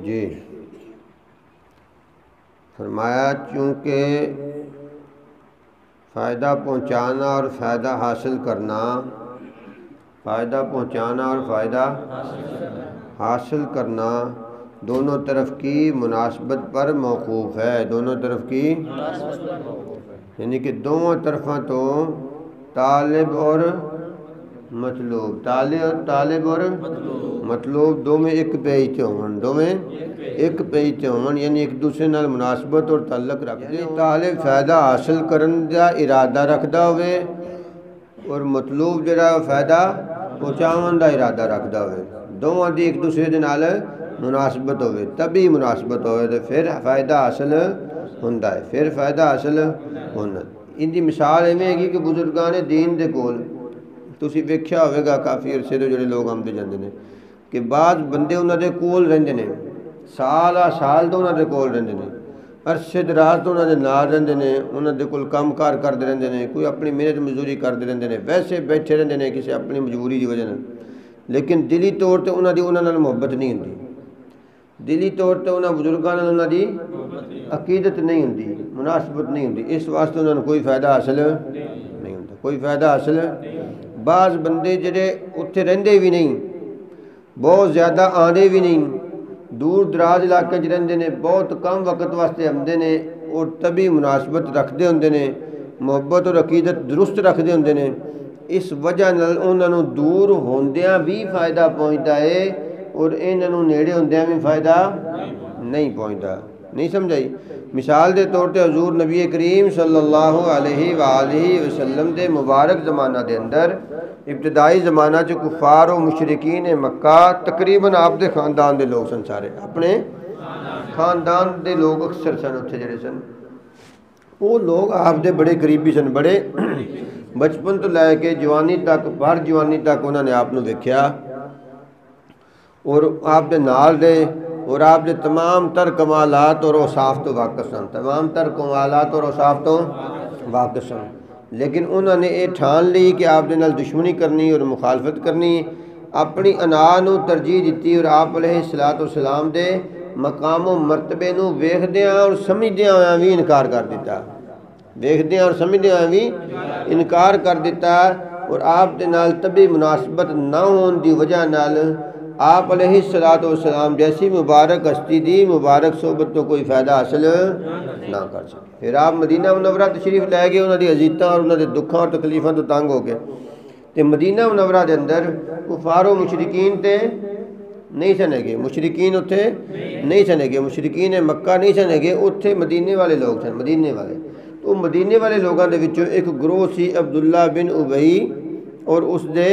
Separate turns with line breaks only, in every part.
جی فرمایا چونکہ فائدہ پہنچانا اور فائدہ حاصل کرنا، فائدہ پہنچانا اور فائدہ حاصل کرنا دونوں طرف کی مناسبت پر موقوف ہے، دونوں طرف کی یعنی کہ دونوں طرفوں تو طالب اور مطلوب، طالب اور مطلوب دو میں ایک پیج تے ہون، دو میں ایک پیج تے ہون، یعنی ایک دوسرے نال مناسبت اور تعلق رکھتے ہیں۔ طالب فائدہ حاصل کرن دا ارادہ رکھدا ہوئے اور مطلوب جڑا فائدہ پہنچاون دا ارادہ رکھدا ہوئے، دونوں دی ایک دوسرے دے نال مناسبت ہوئے، تبھی مناسبت ہوئے تو پھر فائدہ حاصل ہوندا ہے، پھر فائدہ حاصل ہونا۔ ان دی مثال ایویں ہے کہ بزرگان دین دے کول تسی ویکھیا ہوئے گا کافی عرصے تو جڑے لوگ آمدے جاندے نے کہ بعض بندے انہاں دے کول رہندے نے، سال آ سال تو انہاں دے کول رہندے نے، عرصے دراز تو انہاں دے نال رہندے نے، انہاں دے کول کام کار کردے رہندے نے، کوئی اپنی محنت مزدوری کردے رہندے نے، ویسے بیٹھے رہندے نے کسی اپنی مجبوری دی وجہ نال، لیکن دلی طور تے انہاں دی انہاں نال محبت نہیں ہوندی، دلی طور تے انہاں بزرگاں نال انہاں دی عقیدت نہیں ہوندی، مناسبت نہیں ہوندی، اس واسطے انہاں نوں کوئی فائدہ حاصل نہیں ہوندا، کوئی فائدہ حاصل۔ بعض بندے جڑے اتھے رہندے بھی نہیں، بہت زیادہ آندے بھی نہیں، دور دراز علاقے چ رہندے نے، بہت کم وقت واسطے آمدے نے اور تبھی مناسبت رکھدے ہوندے نے، محبت اور عقیدت درست رکھدے ہوندے نے، اس وجہ نال انہاں نوں دور ہوندیاں بھی فائدہ پہنچدا ہے اور انہاں نوں نیڑے ہوندیاں بھی فائدہ نہیں پہنچدا۔ نہیں سمجھائی؟ مثال دے طور تے حضور نبی کریم صلی اللہ علیہ وآلہ وسلم دے مبارک زمانہ دے اندر ابتدائی زمانہ چ کفار و مشرکین مکہ تقریباً آپ دے خاندان دے لوگ سن، سارے اپنے خاندان دے لوگ اکثر سن اتھے جڑے سن، وہ لوگ آپ دے بڑے قریبی سن، بڑے بچپن تو لے کے جوانی تک، بھر جوانی تک انہوں نے آپ نو دیکھیا اور آپ دے نال دے اور آپ دے تمام تر کمالات اور اوصاف تو واقف سن، تمام تر کمالات اور اوصاف تو واقف سن، لیکن انہوں نے یہ ٹھان لی کہ آپ دے نال دشمنی کرنی اور مخالفت کرنی، اپنی انا نو ترجیح دیتی اور آپ علیہ السلام دے مقام و مرتبے نو ویکھدیاں اور سمجھدیاں ہویاں بھی انکار کر دیتا، ویکھدیاں اور سمجھدیاں ہویاں بھی انکار کر دیتا، اور آپ دے نال طبی مناسبت نہ ہون دی وجہ نال آپ علیہ السلام جیسی مبارک ہستی دی مبارک صحبت تو کوئی فائدہ حاصل نہ کر سکے۔ پھر آپ مدینہ منورہ تشریف لے گئے، انہاں دی اذیتاں اور انہاں دے دکھاں اور تکلیفاں تو تنگ ہو گئے، تے مدینہ منورہ دے اندر کفار و مشرکین تے نہیں سنے گے، مشرکین اتھے نہیں سنے گے، مشرکین مکہ نہیں سنے گے، اتھے مدینے والے لوگ سن، مدینے والے، تو مدینے والے لوگاں دے وچوں ایک گروہ سی عبداللہ بن ابی اور اس دے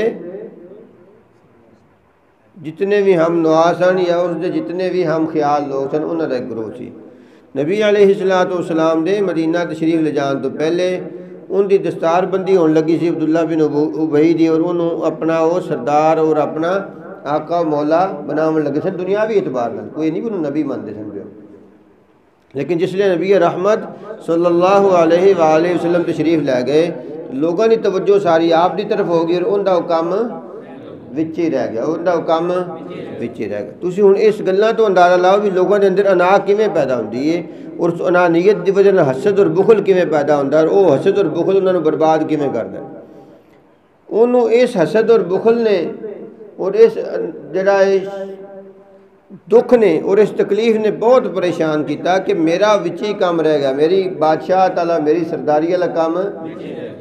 جتنے بھی ہم نواز سن یا اس دے جتنے بھی ہم خیال لوگ سن، انہاں دا ایک گروہ سی۔ نبی علیہ السلام دے مدینہ تشریف لے جان تو پہلے ان دی دستار بندی ہون لگی سی عبداللہ بن ابی دی، اور انہوں اپنا وہ سردار اور اپنا آقا مولا بناون لگے سن دنیاوی اعتبار نال، کوئی نہیں انہوں نبی مانتے سن پہ، لیکن جس لئے نبی رحمت صلی اللہ علیہ وآلہ وسلم تشریف لے گئے، لوگوں نے توجہ ساری آپ دی طرف ہو گئی اور ان دا حکم وچے رہ گیا، ان دا حکم وچے رہ گیا۔ تسی ہن اس گلاں تو اندازہ لاؤ بھی لوگوں دے اندر انا کیویں پیدا ہوندی ہے اور اس انانیت دی وجہ نال حسد اور بخل کیویں پیدا ہوندا ہے، اور وہ حسد اور بخل انہاں نوں برباد کیویں کردا ہے۔ انہوں اس حسد اور بخل نے اور اس جڑا دکھ نے اور اس تکلیف نے بہت پریشان کیتا کہ میرا وچی کام رہ گیا، میری بادشاہ تعالیٰ میری سرداری والا کام،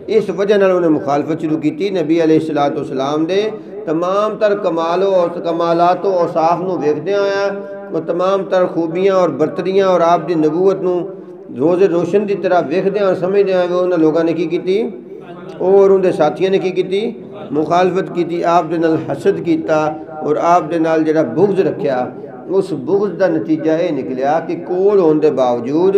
اس وجہ نال انہوں نے مخالفت شروع کی۔ نبی علیہ السلام دے تمام تر کمالات و اوصاف نو ویکھدیاں ہویا اور تمام تر خوبیاں اور برتریاں اور آپ دی نبوت نو روز روشن دی طرح ویکھدیاں اور سمجھدیاں ہوئے انہاں لوگاں نے کی کیتی اور ان دے ساتھیاں نے کی کیتی، مخالفت کیتی، آپ دے نال حسد کیتا اور آپ دے نال جڑا بغض رکھیا۔ اس بغض دا نتیجہ یہ نکلیا کہ کول ہون دے باوجود،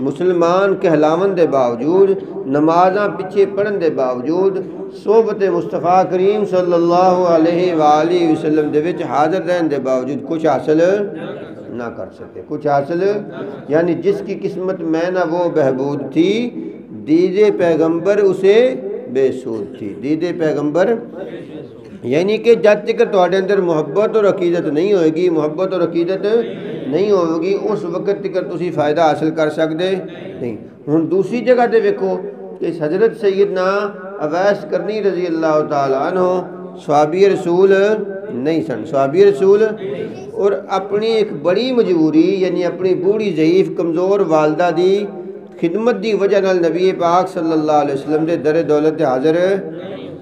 مسلمان کہلاون دے باوجود، نمازاں پیچھے پڑھن دے باوجود، صحبت مصطفیٰ کریم صلی اللہ علیہ وآلہ وسلم دے وچ حاضر رہن دے باوجود کچھ حاصل نہ کر سکے، کچھ حاصل، یعنی جس کی قسمت میں نہ وہ بہبود تھی، دید پیغمبر اسے بے سود تھی، دید پیغمبر، یعنی کہ جب تک تہاڈے اندر محبت اور عقیدت نہیں ہوئے گی، محبت اور عقیدت نہیں ہوگی اس وقت تک تسی فائدہ حاصل کر سکتے نہیں۔ ہن دوسری جگہ تے ویکھو کہ حضرت سیدنا اویس کرنی رضی اللہ تعالیٰ عنہ صحابی رسول نہیں سن، صحابی رسول، اور اپنی ایک بڑی مجبوری یعنی اپنی بوڑھی ضعیف کمزور والدہ دی خدمت دی وجہ نال نبی پاک صلی اللہ علیہ وسلم دے در دولت حاضر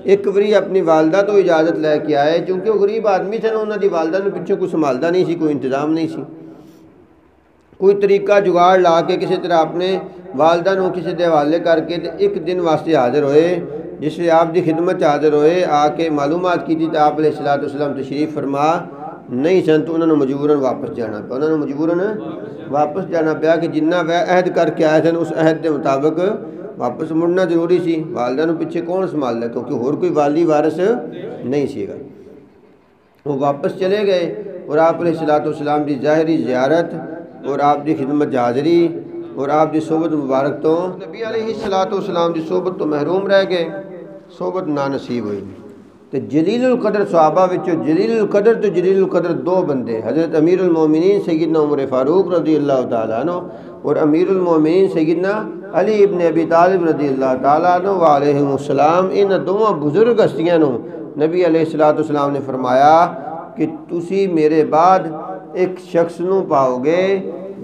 ایک بری اپنی والدہ تو اجازت لے کے آئے، چونکہ وہ غریب آدمی سن، انہوں دی والدہ نے پیچھے کوئی سنبھالدا نہیں سی، کوئی انتظام نہیں سی، کوئی طریقہ جگاڑ لا کے کسی طرح اپنے والدہ نو کسی دے حوالے کر کے ایک دن واسطے حاضر ہوئے، جس سے آپ دی خدمت حاضر ہوئے، آ کے معلومات کی تھی تو آپ علیہ السلام تشریف فرما نہیں سن، تو انہوں نے مجبوراً واپس جانا پیا، انہوں نے مجبوراً واپس جانا پیا کہ جنہ وہ عہد کر کے آئے تھے اس عہد کے مطابق واپس مڑنا ضروری سی۔ والدہ نو پیچھے کون سنبھال لے، کیونکہ اور کوئی والی وارث نہیں سی گا۔ وہ واپس چلے گئے اور آپ علیہ السلام کی ظاہری زیارت اور آپ کی خدمت حاضری اور آپ کی صحبت مبارک تو نبی علیہ السلام کی صحبت تو محروم رہ گئے، صحبت نانصیب ہوئی۔ تو جلیل القدر صحابہ وچوں جلیل القدر دو بندے، حضرت امیر المومنین سیدنا عمر فاروق رضی اللہ تعالیٰ عنہ اور امیر المومنین سیدنا علی ابن ابی طالب رضی اللہ تعالیٰ عنہ وعلیہم السلام، ان دونوں بزرگ ہستیاں نو نبی علیہ السلام نے فرمایا کہ تسی میرے بعد ایک شخص نو پاؤ گے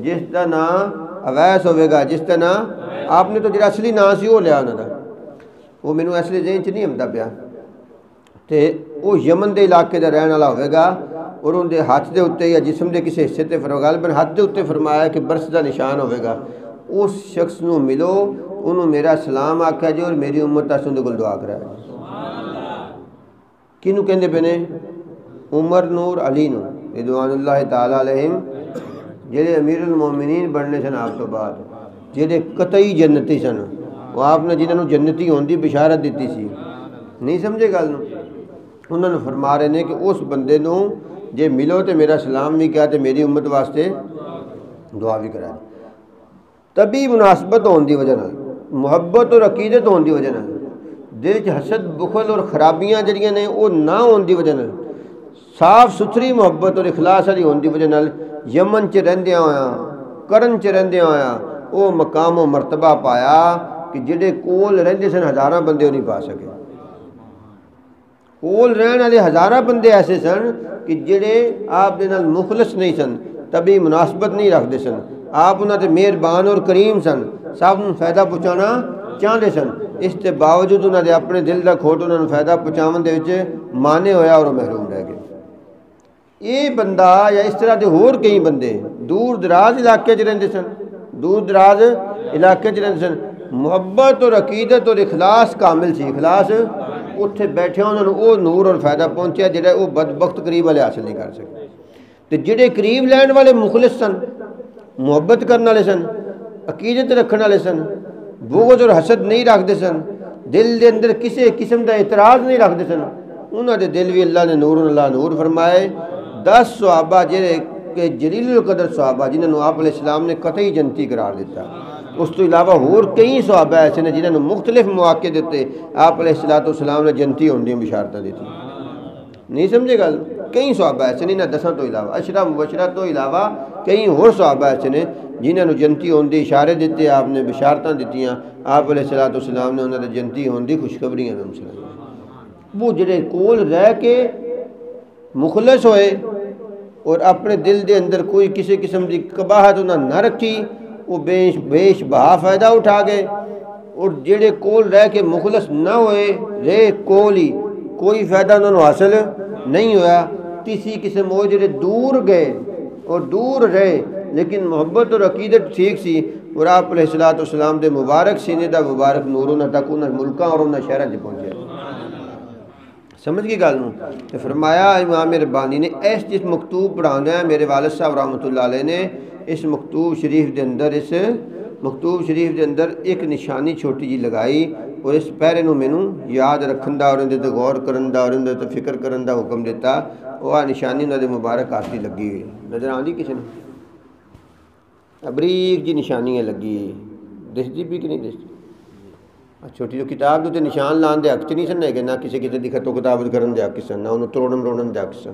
جس کا نام اویس ہوئے گا، جس کا نام آپ نے تو جڑا اصلی نام سی وہ لیا انہوں دا، وہ مینوں اصلی ذہن چ نہیں آمدا پیا، تے وہ یمن دے علاقے دا رہن والا ہوئے گا، اور ان دے ہاتھ دے اوتے یا جسم دے کسی حصے تے غالباً ہاتھ دے اوتے فرمایا کہ برس دا نشان ہوئے گا، اس شخص نو ملو، انہوں میرا سلام آکھا جی اور میری امت تاسوں دے کول دعا کرایا جی۔ کینوں کہندے پے نے؟ عمر نور علی نو رضوان اللہ تعالیٰ علیہم، جہے امیر المومنین بننے سن آپ تو بعد، جہے قطعی جنتی سن، وہ آپ نے جنہوں جنتی ہوندی بشارت دیتی سی، نہیں سمجھے گل نو؟ انہوں نے فرما رہے نے کہ اس بندے نو جے ملو تے میرا سلام بھی کیا تے میری امت واسطے دعا بھی کرا، تبھی مناسبت ہون دی وجہ نال، محبت اور عقیدت ہون دی وجہ نال، دل چ حسد بخل اور خرابیاں جڑیاں نے وہ نہ ہون دی وجہ نال، صاف ستھری محبت اور اخلاص والی ہون دی وجہ نال یمن چ رہندیاں ہویا، کرن چ رہندیاں ہویا وہ مقام و مرتبہ پایا کہ جڑے کول رہندے سن ہزاراں بندے وہ نہیں پا سکے۔ کول رہن والے ہزاراں بندے ایسے سن کہ جڑے آپ دے نال مخلص نہیں سن، تبھی مناسبت نہیں رکھتے سن، آپ انہاں تے مہربان اور کریم سن، سب نوں فائدہ پہنچانا چاہتے سن، اس کے باوجود انہاں دے اپنے دل دا کھوٹ انہاں نوں فائدہ پہنچاون دے وچ مانے ہویا اور محروم رہ گئے۔ یہ بندہ یا اس طرح دے ہور کئی بندے دور دراز علاقے چ رہندے سن، دور دراز علاقے چ رہندے سن، محبت اور عقیدت اور اخلاص کامل سی، اخلاص اتنے بیٹھے انہوں نے وہ نور اور فائدہ پہنچیا جڑا وہ بدبخت قریب والے حاصل نہیں کر سکتے۔ تو جڑے قریب لین والے مخلص سن، محبت کرنے والے سن، عقیدت رکھنے والے سن، بغض اور حسد نہیں رکھتے سن، دل دے اندر کسی قسم کا اعتراض نہیں رکھتے سن، انہوں نے دل بھی اللہ نے نور فرمائے۔ 10 صحابہ جڑے کہ جلیل القدر صحابہ جنہوں آپ علیہ السلام نے قطعی جنتی قرار دیتا، اس تو علاوہ اور کئی صحابہ ایسے نے جنہوں نے مختلف مواقع دیتے آپ علیہ السلام نے جنتی ہونے بشارتیں دیتی، نہیں سمجھے گل؟ کئی صحابہ ایسے نے، نہ 10 تو علاوہ، 10 مبشرہ تو علاوہ کئی اور صحابہ ایسے نے جنہوں نے جنتی ہونے اشارے دیتے، آپ نے بشارتیں دیتیاں، آپ علیہ السلام نے انہوں نے جنتی ہونے خوشخبریاں سنائیں۔ وہ جڑے کول رہ کے مخلص ہوئے اور اپنے دل دے اندر کوئی کسی قسم کی قباحت انہوں نہ رکھی، وہ بیش بہا فائدہ اٹھا گئے، اور جڑے کول رہ کے مخلص نہ ہوئے رہے کول ہی کوئی فائدہ انہوں نے حاصل نہیں ہوا۔ کسی قسم وہ جڑے دور گئے اور دور رہے لیکن محبت اور عقیدت ٹھیک سی، اور آپ علیہ السلام دے مبارک سینے دا مبارک نور انہاں تک انہاں ملکاں اور انہاں شہراں چ پہنچے۔ سمجھ گئی گل نوں؟ تے فرمایا امام ربانی نے اس جس مکتوب پڑھانا ہے، میرے والد صاحب رحمۃ اللہ علیہ نے اس مکتوب شریف دے اندر ایک نشانی چھوٹی جی لگائی، اور اس پیرے نوں مینوں یاد رکھن دا اور اندے تے غور کرن دا اور اندے تے فکر کرن دا حکم دیتا، وہ نشانی انہاں دے مبارک ہاتھ دی لگی ہوئی نظر آندی کسی نوں؟ بریک جی نشانی ہے لگی، دسدی بھی کہ نہیں دسدی؟ چھوٹی جو کتاب دے نشان لان دے حق چ نہیں سن ہے کہ نہ کسی کسی دی خطو کتابت کرن دے حق سن، نہ انہوں توڑن مروڑن دے حق سن،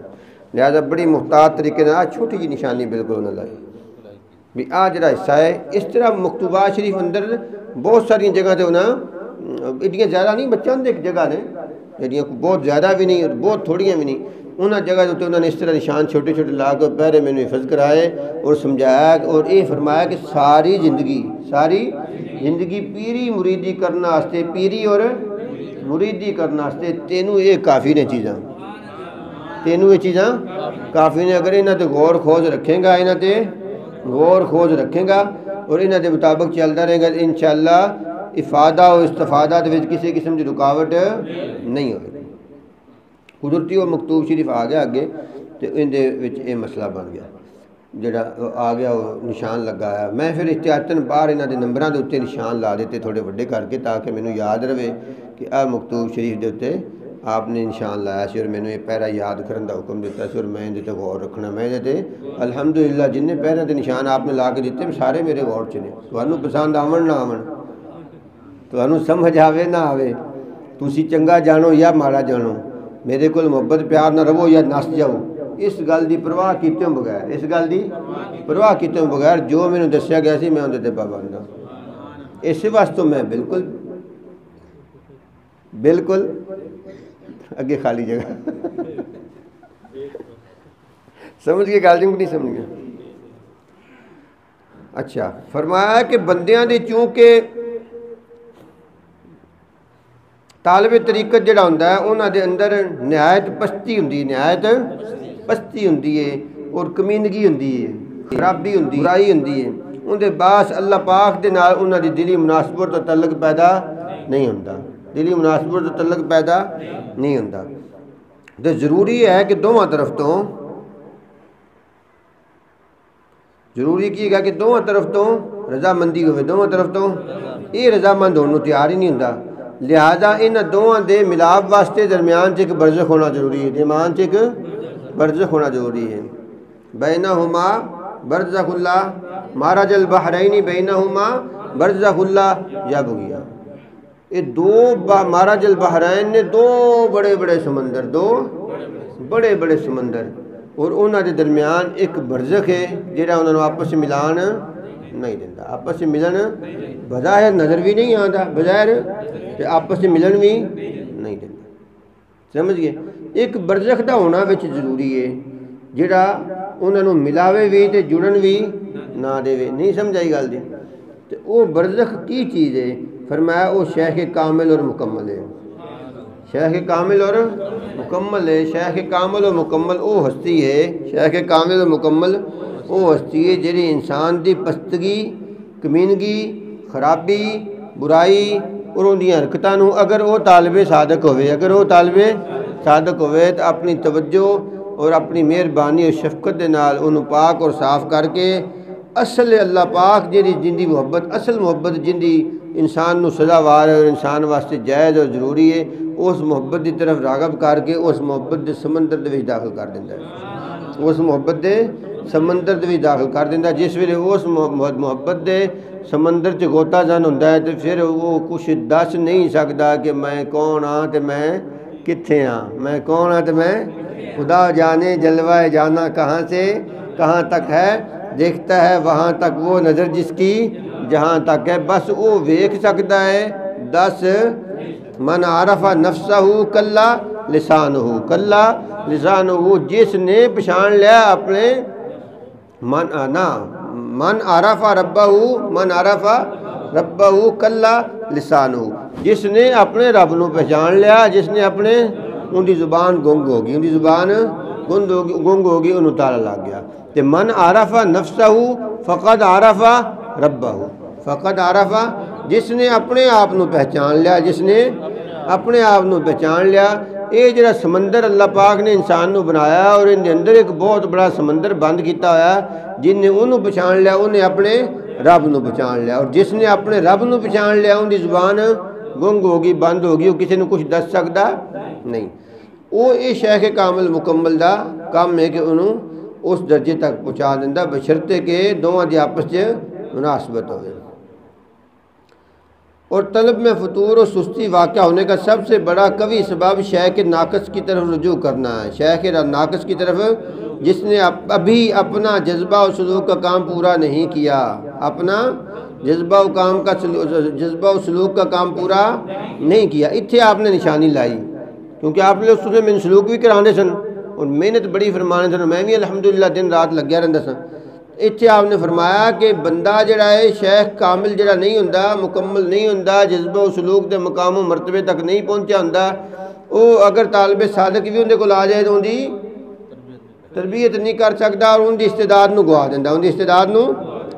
لہذا بڑی محتاط طریقے نہ چھوٹی جی نشانی بالکل نہ لائی بھی آ جڑا حصہ ہے۔ اس طرح مکتوبات شریف اندر بہت ساری جگہ تے انہاں ایڈیاں زیادہ نہیں بچوں دے ایک جگہ نے ایڈیاں بہت زیادہ بھی نہیں اور بہت تھوڑیاں بھی نہیں، انہاں جگہ تے انہوں نے اس طرح نشان چھوٹے چھوٹے لا کے پہلے میں نے حفظ کرائے اور سمجھایا اور یہ فرمایا کہ ساری زندگی پیری مریدی کرنا واسطے، پیری اور مریدی کرنا واسطے تینوں یہ کافی نے چیزاں، تینوں یہ چیزاں کافی نے۔ اگر انہاں تے غور خوض رکھیں گا، انہاں تے غور خوض رکھیں گا اور انہاں دے مطابق چلتا رہے گا، انشاءاللہ افادہ اور استفادہ دے وچ کسی قسم کی رکاوٹ نہیں ہوئے۔ قدرتی وہ مکتوب شریف آ گیا اگے تو ان دے وچ یہ مسئلہ بن گیا جڑا آ گیا وہ نشان لگایا۔ میں پھر احتیاطاً باہر انہاں دے نمبراں دے اوتے نشان لا دیتے تھوڑے وڈے کر کے تاکہ مینوں یاد رہے کہ آ مکتوب شریف دے اوتے آپ نے نشان لایا سی اور مینوں یہ پیرا یاد کرن دا حکم دیتا سی اور میں تے غور رکھنا۔ میں تے الحمدللہ جن پیروں تے نشان آپ نے لا کے دیتے سارے میرے غور چ نے، تانوں پسند آون نہ آون، تانوں سمجھ آوے نہ آوے، تسی چنگا جانو یا ماڑا جانو، میرے کول محبت پیار نہ رہو یا نس جاؤ، اس گل دی پرواہ کیتے بغیر، اس گل دی پرواہ کیتے بغیر جو مینوں دسیا گیا سی میں اندر تے پابند ہاں۔ اس واسطے میں بالکل اگے خالی جگہ سمجھ گئے گل نہیں سمجھ گئے؟ اچھا فرمایا کہ بندیاں دے چونکہ طالب طریقت جڑا ہوندا ہے انہاں دے اندر نہایت پستی ہوندی ہے اور کمینگی ہوندی ہے، خرابی ہوندی ہے، برائی ہوندی ہے، ان دے باس اللہ پاک دے نال انہاں دی دلی مناسبت تو تعلق پیدا نہیں ہوندا، دلی مناسبت تو تعلق پیدا نہیں ہوندا۔ تو ضروری ہے کہ دونوں طرف تو ضروری کی ہے کہ دونوں طرف تو رضامندی ہوئے، دونوں طرف تو یہ رضامند ہونے تیار ہی نہیں ہوندا، لہذا ان دونوں دے ملاپ واسطے درمیان ایک برزخ ہونا ضروری ہے، درمیان ایک برزخ ہونا ضروری ہے۔ بینہما برزخ اللہ مرج البحرین بینہما برزخ اللہ یبغیان، یہ دو مرج البحرین نے دو بڑے بڑے سمندر اور انہاں دے درمیان ایک برزخ ہے جہاں انہوں نے آپس سے ملان نہیں دینا، آپس سے ملن بظاہر نظر بھی نہیں آتا، بظاہر آپس سے ملن بھی نہیں دینا، سمجھ گئے؟ ایک برزخ دا ہونا وچ ضروری ہے جڑا انہوں نے ملاوے بھی تے جڑن بھی نہ دے، نہیں سمجھائی گل دی؟ تو وہ برزخ کی چیز ہے؟ فرمایا وہ شیخ کامل اور مکمل ہے، شیخ کامل اور مکمل ہے۔ شیخ کامل اور مکمل وہ ہستی ہے، شیخ کامل اور مکمل وہ ہستی ہے جڑی انسان دی پستگی، کمینگی، خرابی، برائی اور ان دی حرکتاں نوں اگر وہ طالب صادق ہوئے تو اپنی توجہ اور اپنی مہربانی اور شفقت دے نال انہوں پاک اور صاف کر کے اصل اللہ پاک جن دی محبت، اصل محبت جن دی انسان نو سزاوار اور انسان واسطے جائز اور ضروری ہے، اس محبت دی طرف راغب کر کے اس محبت دے سمندر دے وچ داخل کر دیندا ہے، اس محبت دے سمندر دے وچ داخل کر دیندا ہے۔ جس ویلے اس محبت دے سمندر چ غوطہ زن ہوندا ہے تو پھر وہ کچھ دس نہیں سکدا کہ میں کون ہاں تے میں کتھے ہاں، میں کون ہاں تے میں خدا جانے جلوہ جانا کہاں سے کہاں تک ہے، دیکھتا ہے وہاں تک وہ نظر جس کی جہاں تک ہے، بس وہ ویکھ سکتا ہے۔ 10 من عرف نفسہ کلا لسانہ، جس نے پہچان لیا اپنے من عرف ربہ کلا لسانہ، جس نے اپنے رب نو پہچان لیا، جس نے اپنے ان دی زبان گنگ ہوگی، گنگ ہوگی انہوں تالا لگ گیا۔ تے من عرف نفسہ فقد عرف ربہ، فقد عرف جس نے اپنے آپ نو پہچان لیا، جس نے اپنے آپ نو پہچان لیا۔ یہ جڑا سمندر اللہ پاک نے انسان نو بنایا اور ان دے اندر ایک بہت بڑا سمندر بند کیتا ہوا، جن نے انہوں پہچان لیا انہیں اپنے رب نو پہچان لیا، اور جس نے اپنے رب نو پہچان لیا ان دی زبان گنگ ہوگی، بند ہوگی، وہ کسی نے کچھ دس سکتا نہیں۔ وہ یہ شیخ کامل مکمل دا کام ہے کہ انہوں اس درجے تک پہنچا دینا بشرطے کہ دونوں دی آپس سے مناسبت ہوئے۔ اور طلب میں فتور و سستی واقع ہونے کا سب سے بڑا قوی سبب شیخ ناقص کی طرف رجوع کرنا ہے. شیخ ناقص کی طرف جس نے ابھی اپنا جذبہ و سلوک کا کام پورا نہیں کیا, اپنا جذبہ و سلوک کا کام پورا نہیں کیا. اتھے آپ نے نشانی لائی, کیونکہ آپ نے اس میں سلوک بھی کرانے سن اور محنت بڑی فرمانے سن. میں بھی الحمدللہ دن رات لگیا رہتا سا. اتھے آپ نے فرمایا کہ بندہ جڑا ہے شیخ کامل جڑا نہیں ہوندا, مکمل نہیں ہوندا, جذبہ و سلوک دے مقام و مرتبے تک نہیں پہنچا ہوندا, وہ اگر طالب صادق بھی اندے کو آ جائے تو اندی تربیت نہیں کر سکتا اور ان دی استعداد نو گوا دیندا, ان دی استعداد نو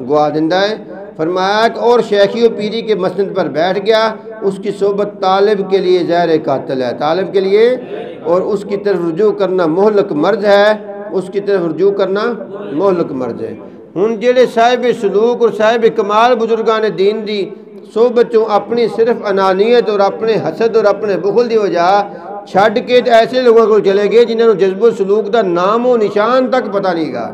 گوا دیندا ہے. فرمایا کہ اور شیخی و پیری کے مسند پر بیٹھ گیا, اس کی صحبت طالب کے لیے زہر قاتل ہے, طالب کے لیے, اور اس کی طرف رجوع کرنا مہلک مرض ہے, اس کی طرف رجوع کرنا مہلک مرض ہے. ہن جڑے صاحب سلوک اور صاحب کمال بزرگان دین دی صحبتوں اپنی صرف انانیت اور اپنے حسد اور اپنے بخل دی وجہ چھڈ کے ایسے لوگوں کو چلے گئے جنہوں نے جذب و سلوک دا نام و نشان تک پتہ نہیں گا.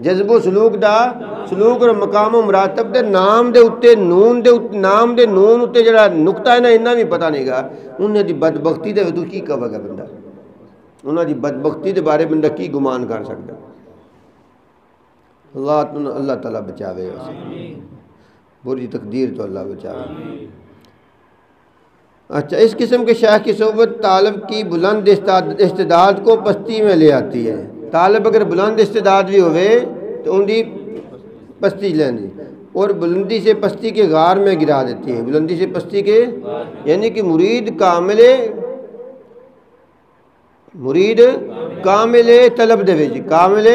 جذب و سلوک اور مقام و مراتب دے نام دے اتے نون دے نام دے نون اتے جڑا نقطہ ہے نا, انہاں بھی پتہ نہیں گا. انہاں دی بدبختی دے تو کی کہے گا بندہ, انہاں دی بدبختی دے بارے بندہ کی گمان کر سکتا. اللہ تعالیٰ بچاوے اسے, بری تقدیر تو اللہ بچاوے. اچھا, اس قسم کے شیخ کی صحبت طالب کی بلند استعداد کو پستی میں لے آتی ہے. طالب اگر بلند استعداد بھی ہوئے تو ان کی پستی لینی, اور بلندی سے پستی کے غار میں گرا دیتی ہے. بلندی سے پستی کے یعنی کہ مرید کامل طلب دے وچ کامل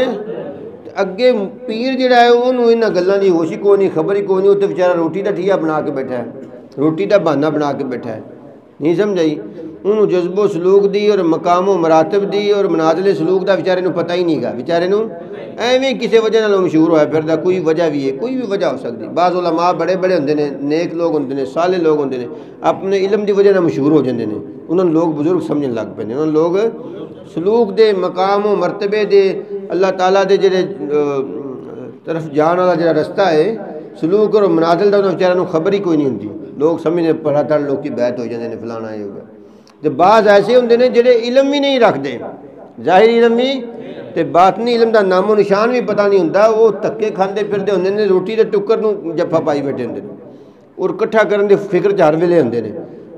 اگے پیر جڑا ہے انہوں انہاں گلاں دی ہوش ہی کوئی نہیں, خبر ہی کوئی نہیں. اتنے بیچارہ روٹی دا ٹھیا بنا کے بیٹھا ہے, روٹی دا بہانہ بنا کے بیٹھا ہے, نہیں سمجھائی. انہوں جذب و سلوک دی اور مقام و مراتب دی اور منازل سلوک دا بیچارے نو پتہ ہی نہیں گا. بیچارے نو ایویں کسی وجہ نال مشہور ہویا پھردا, کوئی وجہ بھی ہے, کوئی بھی وجہ ہو سکتی. بعض علماء بڑے بڑے ہوندے نے, نیک لوگ ہوندے نے, صالح لوگ ہوندے نے, اپنے علم دی وجہ نال مشہور ہو جاندے نے, انہاں لوگ بزرگ سمجھن لگ پے نے. انہاں لوگ سلوک دے مقام و مرتبے دے اللہ تعالیٰ دے جڑے طرف جان والا جڑا رستہ ہے سلوک اور منازل دا, انہاں بیچارے نو خبر ہی کوئی نہیں ہوندی. لوگ سمجھنے پڑھا تڑ لوگ کی بیعت ہو جاندے نے, فلانا یہ ہو گیا. تے بعض ایسے ہوندے نے جڑے علم بھی نہیں رکھدے, ظاہری علم بھی تے باطنی علم دا نام و نشان بھی پتہ نہیں ہوندا. وہ تکے کھاندے پھردے ہوندے نے, روٹی دے ٹکر نو جفا پائی بیٹھے ہوندے نے, اور کٹھا کرن دے فکر ہر ویلے ہوندے نے.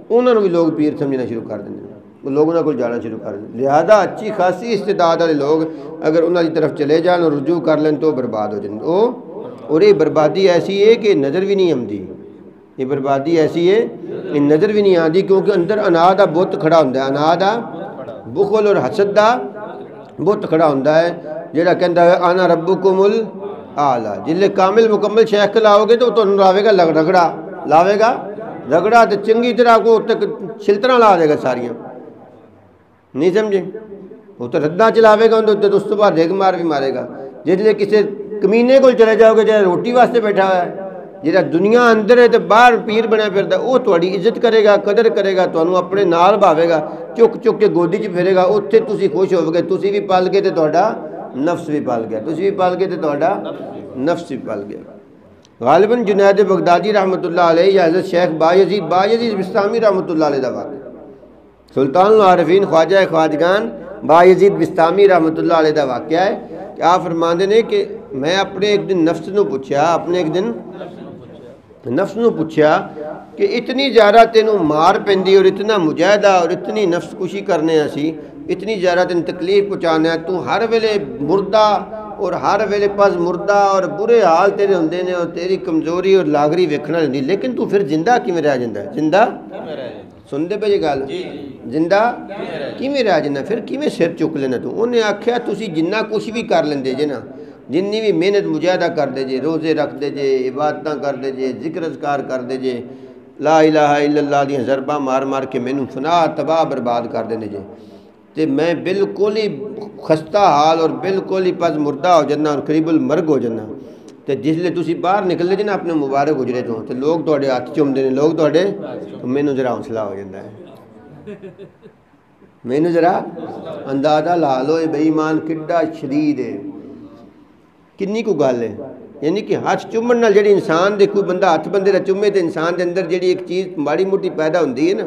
انہاں نو بھی لوگ پیر سمجھنا شروع کر دیندے نے, لوگ انہاں کول جانا شروع کر دیندے. لہذا اچھی خاصی استعداد والے لوگ اگر انہاں دی طرف چلے جان اور رجوع کر لیں تو برباد ہو جاندے. اور یہ بربادی ایسی ہے کہ نظر بھی نہیں آتی. یہ بربادی ایسی ہے کہ نظر بھی نہیں آتی, کیونکہ اندر انا دا بت کھڑا ہوندا ہے, انا دا بخل اور حسد دا بت کھڑا ہوندا ہے, جڑا کہندا ہے انا ربکم الاعلی. جلے کامل مکمل شیخ کو لاؤ گے تو تانوں لاوے گا رگڑا تے چنگی طرح کو تک چھلتنا لا دے گا ساریاں, نہیں سمجھے. وہ تو رداں چلاوے گا اندر, تو اس تو بعد ریگ مار بھی مارے گا. جلے کسی کمینے کو چلے جاؤ گے جہاں روٹی واسطے بیٹھا ہوا ہے, جہاں دنیا اندر ہے تو باہر پیر بنیا پھردا, وہ تہاڈی عزت کرے گا, قدر کرے گا, تانوں اپنے نال بھاوے گا, چک کے گودی چ پھیرے گا. اتنے تسی خوش ہو گے, تسی بھی پل گئے تے تہاڈا نفس بھی پل گیا, تسی بھی پل گئے تے تہاڈا نفس بھی پل گیا. غالباً جنید بغدادی رحمۃ اللہ علیہ یا حضرت شیخ بایزید بستامی رحمۃ اللہ علیہ دا واقعہ. سلطان العارفین خواجہ خواجگان بایزید بستامی رحمۃ اللہ علیہ دا واقعہ ہے کہ آپ فرماندے نے کہ میں اپنے ایک دن نفس نو پوچھیا کہ اتنی زیادہ تینوں مار پیندی اور اتنا مجاہدہ اور اتنی نفس کشی کرنے اسی, اتنی زیادہ تین تکلیف پہنچانے ہیں, تو ہر ویلے مردہ اور ہر ویلے پس مردہ اور برے حال تیرے ہوندے نے اور تیری کمزوری اور لاغری ویکھنا نہیں, لیکن تو پھر زندہ کیویں رہ جاندا ہے؟ زندہ سنتے پہ یہ گل, زندہ کیویں رہ جاندا, پھر کیویں سر چک لینا تو. انہیں آکھیا تسی جنہ کچھ بھی کر لیندے جے نا, جنی بھی محنت مجاہدہ کر دے جے, روزے رکھ دے جے, عبادتاں کر دے جے, ذکر اذکار کر دے جے, لا الہ الا اللہ دیاں ضرباں مار کے مینوں فنا تباہ برباد کر دیندے جے, تے میں بالکل ہی خستہ حال اور بالکل ہی پس مردہ ہو جانا اور قریب المرگ ہو جانا. تے جس لئے تسی باہر نکلے جے نا اپنے مبارک گجرے تو, تے لوگ تہاڈے ہاتھ چومدے نے, لوگ تہاڈے, مینوں ذرا حوصلہ ہو جاندا ہے, مینوں ذرا اندازہ لا لو بے ایمان کڈا شدید ہے, کنی کو گل ہے. یعنی کہ ہاتھ چومن نال جڑی انسان دے کوئی بندہ ہاتھ بندے دا چومے تے انسان دے اندر جڑی ایک چیز ماڑی موٹی پیدا ہوندی ہے نا،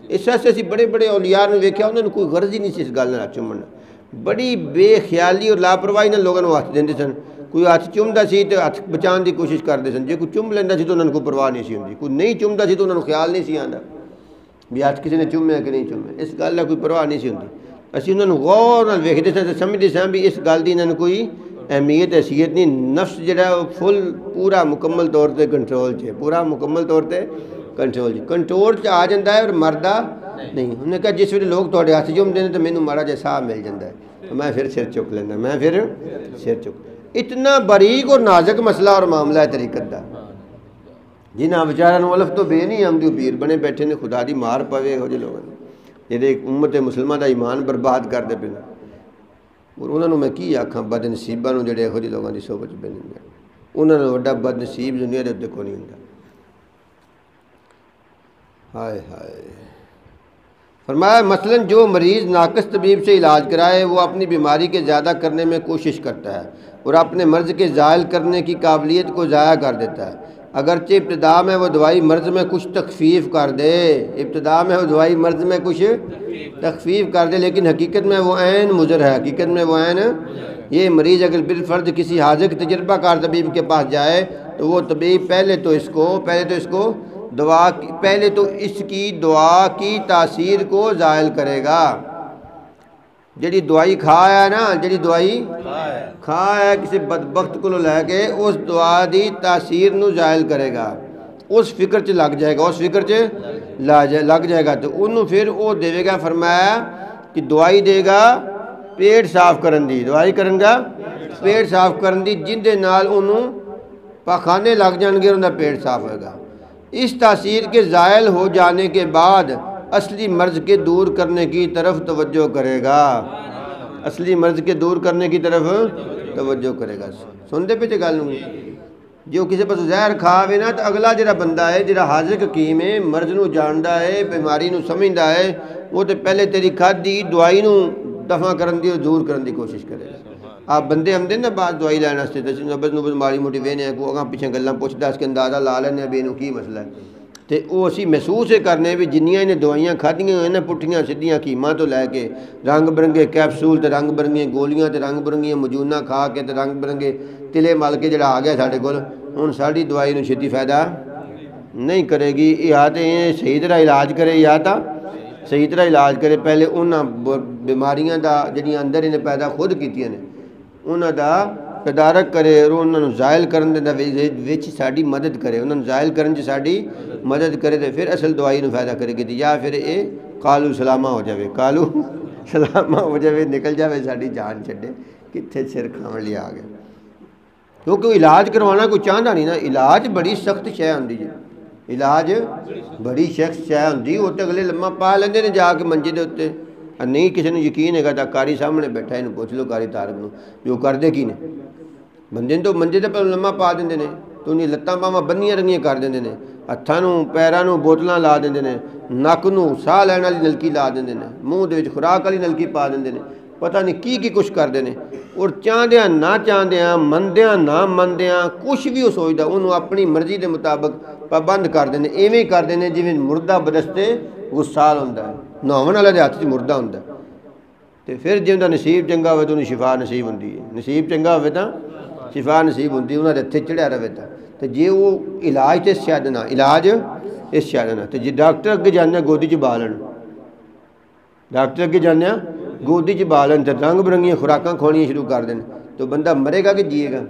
اس واسطے اسی بڑے بڑے اولیاء نے ویکھیا انہوں نے کوئی غرض ہی نہیں سی اس گل نال چومن، بڑی بے خیالی اور لاپرواہی نال لوگوں کو ہاتھ دیندے سن، کوئی ہاتھ چومدا سی تے ہاتھ بچان دی کوشش کردے سن، جے کوئی چوم لیندا سی تو انہوں نے کوئی پرواہ نہیں سی ہوندی، کوئی نہیں چومدا سی تو انہوں نے خیال نہیں سی آندا بھی ہاتھ کسی نے چومیا کہ نہیں چومیا، اس گل دا کوئی پرواہ نہیں سی ہوندی، اسی انہوں نے غور نال ویکھدے سن تے سمجھدے سن بھی اس گل دی انہوں نے کوئی اہمیت حیثیت نہیں، نفس جڑا ہے وہ فل پورا مکمل طور تے کنٹرول چ ہے، پورا مکمل طور تے کنٹرول چ آ جاندا ہے اور مردا نہیں۔ انہوں نے کہا جس ویلے لوگ تواڈے ہاتھ چومدے نے تے مینوں ماڑا جہا ساہ مل جاندا ہے تو میں پھر سر چک لینا، میں پھر سر چک، اتنا باریک اور نازک مسئلہ اور معاملہ ہے طریقت دا، جنہاں بیچاراں الف تو بے نہیں آمدی پیر بنے بیٹھے نے، خدا دی مار پوے ہو جے لوگوں جہے امت مسلمہ دا ایمان برباد کردے پے، اور انہوں نے میں کی آکھاں بد نصیباں نوں جڑے ہو جے لوگوں دی صحبت وچ بہن گے، انہوں نے وڈا بد نصیب دنیا دے اوتے کوئی نہیں ہوندا۔ ہائے ہائے، فرمایا مثلاً جو مریض ناقص طبیب سے علاج کرائے وہ اپنی بیماری کے زیادہ کرنے میں کوشش کرتا ہے اور اپنے مرض کے زائل کرنے کی قابلیت کو ضائع کر دیتا ہے، اگرچہ ابتدا میں وہ دوائی مرض میں کچھ تخفیف کر دے، ابتدا میں وہ دوائی مرض میں کچھ تخفیف کر دے، لیکن حقیقت میں وہ عین مضر ہے، حقیقت میں وہ عین یہ مریض اگر بالفرض کسی حاذق تجربہ کار طبیب کے پاس جائے تو وہ طبیب پہلے تو اس کو پہلے تو اس کی دعا کی تاثیر کو زائل کرے گا، جڑی دوائی کھایا ہے نا، جڑی دوائی کھایا ہے کسی بدبخت کو لے کے اس دعا دی تاثیر نو زائل کرے گا، اس فکر چ لگ جائے گا، اس فکر چ لگ جائے گا، تو انہوں پھر وہ دے گا، فرمایا کہ دوائی دے گا پیٹ صاف کرن دی، دوائی کرن گا پیٹ صاف کرن دی، جن دے نال انہوں پاخانے لگ جان گے، انہوں پیٹ صاف ہوئے گا، اس تاثیر کے زائل ہو جانے کے بعد اصلی مرض کے دور کرنے کی طرف توجہ کرے گا، اصلی مرض کے دور کرنے کی طرف توجہ کرے گا۔ سنتے پہ گل جو کسی پاس زہر کھاوے نا تو اگلا جڑا بندہ ہے جڑا حاذق حکیم ہے، مرض نو جاندا ہے، بیماری نو سمجھدا ہے، وہ تو پہلے تیری کھادی دوائی نو دفع کرن دی اور دور کرن دی کوشش کرے گا۔ آپ بندے ہم دے نا بعض دوائی لینے واسطے نبض نبض ماری موٹی وینے کو اگاں پیچھے گلاں پوچھدا اس کے اندازہ لا لینے بھی انہوں کی مسئلہ ہے، تے وہ اسی محسوس کرنے بھی جنیاں انہیں دوائیاں کھادیاں ہیں نا پٹھیاں سدھیاں کیماں تو لے کے رنگ برنگے کیپسول تے رنگ برنگیاں گولیاں تے رنگ برنگیاں مجونہ کھا کے تے رنگ برنگے تلے مل کے جڑا آ گیا ساڈے کول، ہن ساڈی دوائی نوں چھتی فائدہ نہیں کرے گی، یا تے صحیح طرح علاج کرے یا تا صحیح طرح علاج کرے، پہلے انہاں بیماریاں دا جڑیاں اندر انہیں پیدا خود کیتیاں نے انہاں دا تدارک کرے اور انہوں نے زائل کرن دے وچ ساڈی مدد کرے، انہوں نے زائل کرن چ ساڈی مدد کرے تے پھر اصل دوائی نو فائدہ کرے گی، یا پھر اے کالو سلامہ ہو جاوے، کالو سلامہ ہو جاوے، نکل جاوے ساڈی جان چھڈے کتھے سر کھاون لیا آ گئے، کیونکہ علاج کروانا کوئی چاہتا نہیں نا، علاج بڑی سخت شے ہوندی ہے، علاج بڑی سخت شے ہوندی، وہ تے اگلے لمحہ پا لیندے نے جا کے منجے دے اوتے، نہیں کسی نے یقین ہے گا کاری سامنے بیٹھا ہے، پوچھ لو کاری طارق نو جو کردے کی نے، بندے تو منجے تے پہلے لمحہ پا دیندے نے، تو انہیں لتاں باواں بنیاں رنگیاں کر دیندے نے، ہتھاں نوں پیراں نوں بوتلاں لا دیندے نے، نک نوں ساہ لین والی نلکی لا دیندے نے، منہ دے وچ خوراک والی نلکی پا دیندے نے، پتہ نہیں کی کچھ کردے نے، اور چاہدیاں نہ چاہدیاں مندیاں نہ مندیاں کچھ بھی وہ سوچدا انہوں اپنی مرضی دے مطابق پابند کر دیندے، ایویں کر دیندے جویں مردہ بدستے غسال ہوندا ہے، نہاون والے دے ہاتھ وچ مردہ ہوندا ہے، تے پھر جے اندا نصیب چنگا ہوئے تو انہیں شفا نصیب ہوندی ہے، نصیب چنگا ہوئے تو شفا نصیب ہوندی، انہاں دے ہتھے چڑھیا رہے تو جے وہ علاج تے سیادنا علاج اس سیادنا، تو جے ڈاکٹر اگے جانے گودی چ بالن، ڈاکٹر اگے جانے گودی چ بالن تے رنگ برنگیاں خوراکاں کھونیاں شروع کر دین، تو بندہ مرے گا کہ جیے گا؟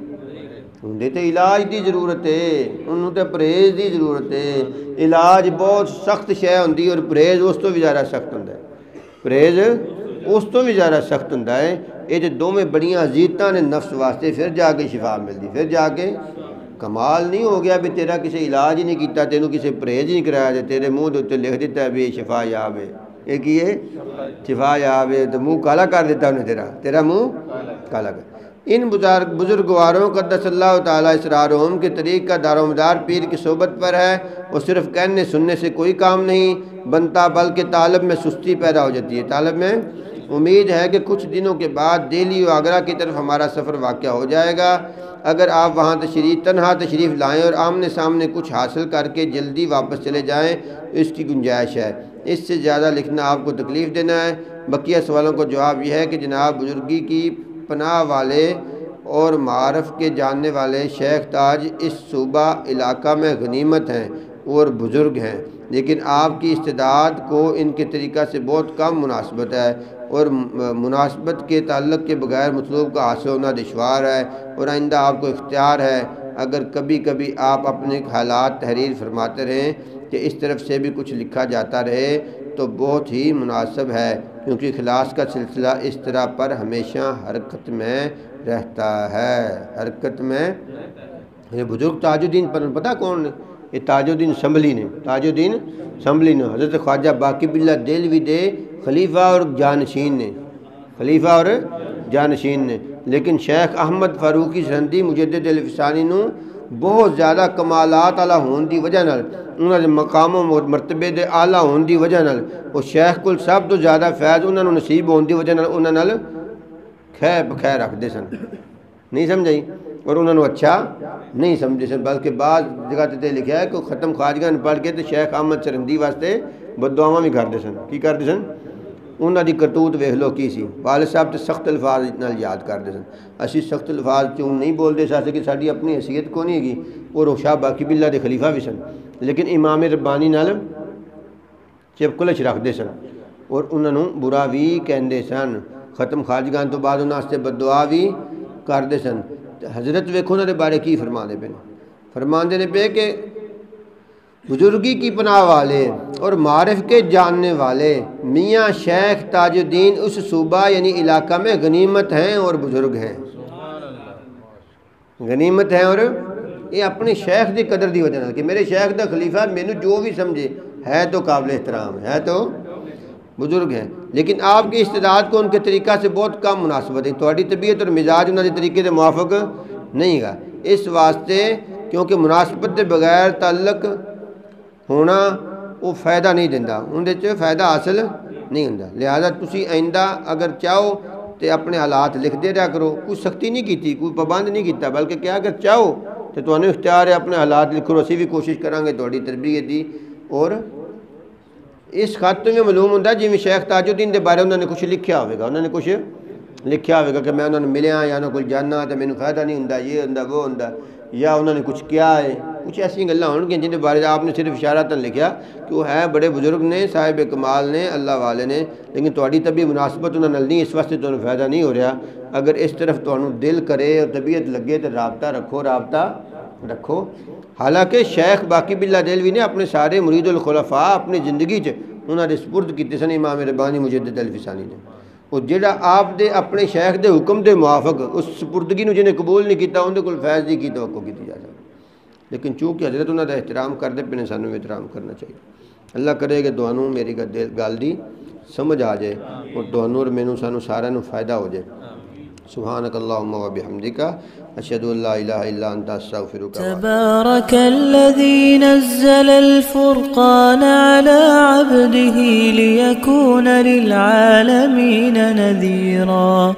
اندے تے علاج دی ضرورت ہے، انہوں تے پرہیز دی ضرورت ہے، علاج بہت سخت شے ہوندی اور پرہیز اس تو بھی زیادہ سخت ہوندا ہے، پرہیز اس تو بھی زیادہ سخت ہوندا ہے، یہ تے دوویں بڑیاں عزیتاں نے نفس واسطے، پھر جا کے شفا ملدی، پھر جا کے کمال نہیں ہو گیا بھی تیرا کسی علاج ہی نہیں کیتا، تینوں کسی پرہیز نہیں کرایا، تے تیرے منہ دے اوتے لکھ دیتا ہے بھی شفا یاب ہے، یہ کی ہے شفا یاب ہے، تو منہ کالا کر دیتا انہیں، تیرا منہ کالا کر۔ ان بزرگواروں قدس اللہ تعالیٰ اسرارہم کے طریق کا دار و مدار پیر کی صحبت پر ہے، وہ صرف کہنے سننے سے کوئی کام نہیں بنتا، بلکہ طالب میں سستی پیدا ہو جاتی ہے، طالب میں امید ہے کہ کچھ دنوں کے بعد دہلی و آگرہ کی طرف ہمارا سفر واقع ہو جائے گا، اگر آپ وہاں تنہا تشریف لائیں اور آمنے سامنے کچھ حاصل کر کے جلدی واپس چلے جائیں، اس کی گنجائش ہے۔ اس سے زیادہ لکھنا آپ کو تکلیف دینا ہے۔ بقیہ سوالوں کو جواب یہ ہے کہ جناب بزرگی کی پناہ والے اور معارف کے جاننے والے شیخ تاج اس صوبہ علاقہ میں غنیمت ہیں اور بزرگ ہیں، لیکن آپ کی استعداد کو ان کے طریقہ سے بہت کم مناسبت ہے، اور مناسبت کے تعلق کے بغیر مطلوب کا حاصل ہونا دشوار ہے، اور آئندہ آپ کو اختیار ہے اگر کبھی کبھی آپ اپنے حالات تحریر فرماتے رہیں کہ اس طرف سے بھی کچھ لکھا جاتا رہے تو بہت ہی مناسب ہے، کیونکہ اخلاص کا سلسلہ اس طرح پر ہمیشہ حرکت میں رہتا ہے۔ حرکت میں یہ بزرگ تاج الدین پر پتہ کون نے؟ یہ تاج الدین سنبھلی نے، تاج الدین سنبھلی نے، حضرت خواجہ باقی باللہ دہلوی دے خلیفہ اور جانشین نے، خلیفہ اور جانشین نے۔ لیکن شیخ احمد فاروقی سرہندی مجدد الفسانی نو بہت زیادہ کمالات والا ہون دی وجہ نال، انہاں دے مقام و مرتبے دے اعلیٰ ہون دی وجہ نال، وہ شیخ کل سب تو زیادہ فیض انہاں نو نصیب ہون دی وجہ نال انہاں نال خیر بخیر رکھ دے سن، نہیں سمجھائی، اور انہوں نے اچھا نہیں سمجھے سن، بلکہ بعض جگہ تے لکھا ہے کہ ختم خواجگان پڑھ کے تو شیخ احمد سرہندی واسطے بددعاواں بھی کرتے سن۔ کی کرتے سن؟ انہاں دی کرتوت ویکھ لو کی سی، والد صاحب تے سخت الفاظ نال یاد کرتے سن۔ اسی سخت الفاظ چوں نہیں بولتے ساتھ کہ ساری اپنی حیثیت کو نہیں گی، اور وہ شاہ باقی باللہ دے خلیفہ بھی سن، لیکن امام ربانی نال چپکلش رکھتے سن، اور انہوں نے برا بھی کہندے سن۔ ختم خواجگان تو بعد انہاں سے بددعا بھی کرتے سن۔ حضرت ویکھو انہاں دے بارے کی فرماندے پے، فرماندے نے پے کہ بزرگی کی پناہ والے اور معارف کے جاننے والے میاں شیخ تاج الدین اس صوبہ یعنی علاقہ میں غنیمت ہیں اور بزرگ ہیں۔ غنیمت ہیں، اور یہ اپنے شیخ دی قدر دی وجہ نال کہ میرے شیخ دا خلیفہ مینوں جو بھی سمجھے ہے تو قابل احترام ہے تو بزرگ ہیں، لیکن آپ کی استعداد کو ان کے طریقہ سے بہت کم مناسبت ہے، تہاڈی طبیعت اور مزاج انہاں دے طریقے دے موافق نہیں گا، اس واسطے کیونکہ مناسبت دے بغیر تعلق ہونا وہ فائدہ نہیں دیندہ، ان دے فائدہ حاصل نہیں ہوندا، لہذا تسی آئندہ اگر چاہو تے اپنے حالات لکھ دے رہا کرو، کوئی سختی نہیں کیتی، کوئی پابند نہیں کیتا، بلکہ کیا اگر چاہو تو تمہیں اختیار ہے اپنے حالات لکھو، اسی بھی کوشش کریں گے تہاڈی تربیت دی۔ اور اس خط میں معلوم ہوتا ہے جی شیخ تاج الدین دے بارے انہوں نے کچھ لکھیا ہوگا، انہوں نے کچھ لکھیا ہوگا کہ میں انہوں نے ملیا یا انہوں کو جاننا تو مینوں فائدہ نہیں ہوندا، یہ ہوندا وہ ہوندا، یا انہوں نے کچھ کیا ہے، کچھ ایسی گلاں ہون گی جن کے بارے آپ نے صرف اشارتاً لکھیا کہ وہ ہے بڑے بزرگ نے، صاحب کمال نے، اللہ والے نے، لیکن تہاڈی طبی مناسبت انہوں نے نہیں، اس واسطے تمہیں فائدہ نہیں ہو رہا۔ اگر اس طرف تمہیں دل کرے اور طبیعت لگے تو رابطہ رکھو، رابطہ رکھو۔ حالانکہ شیخ باقی باللہ دہلوی نے اپنے سارے مرید الخلفاء اپنی زندگی انہوں نے سپرد کیتے سن امام ربانی مجدد الفسانی نے، اور جڑا آپ دے اپنے شیخ دے حکم دے موافق اس سپردگی نو جنہیں قبول نہیں کیتا ان دے کول فیض دی کی توقع کی جا سکتی، لیکن چونکہ حضرت انہوں دا احترام کرتے پہ سانوں میں احترام کرنا چاہیے۔ اللہ کرے کہ تانوں میری گل دی سمجھ آ جائے اور تانوں اور مینوں سانوں سارے نو فائدہ ہو جائے۔ سبحانک اللہم و بحمدک اشہد ان لا الہ الا انت استغفرک۔
تبارک الذی نزل الفرقان على عبده ليكون للعالمین نذیرا۔